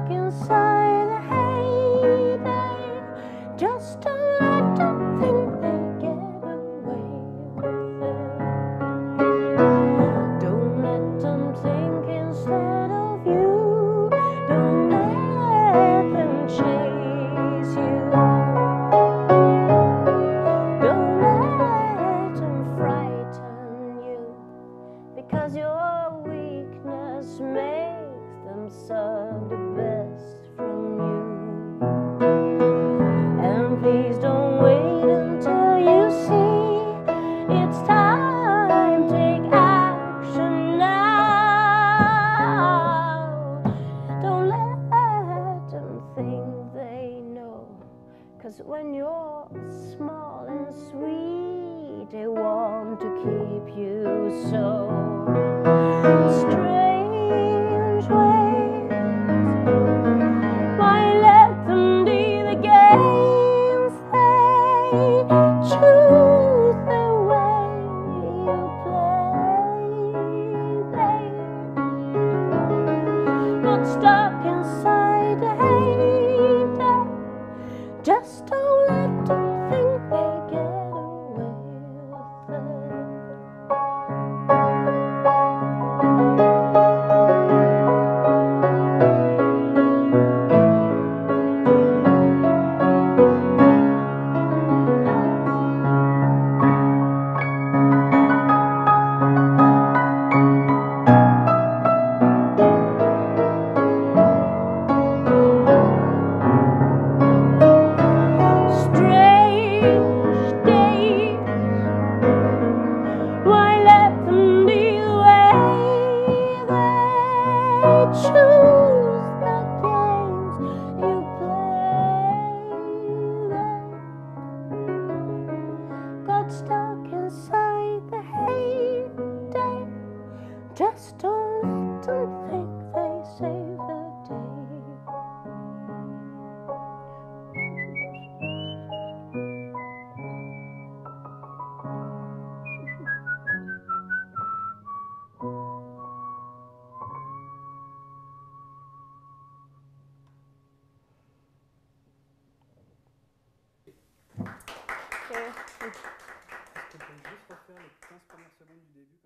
stuck inside the heyday. Just don't let them think they get away with it. Don't let them think instead of you. Don't let them chase you. Don't let them frighten you, because your weakness makes them suck the best from you. And please don't wait until you see it's time. Take action now. Don't let them think they know, 'cause when you're small and sweet, they want to keep you so. Strange ways, why let them be the games they choose, the way you play. They got stuck inside the heyday. Just don't let them think they get away with it. Strange days, why let them be the way they choose, the games you play. They got stuck inside the heyday. Just don't let them think they save the day. Est-ce qu'on peut juste refaire les 15 premières secondes du début?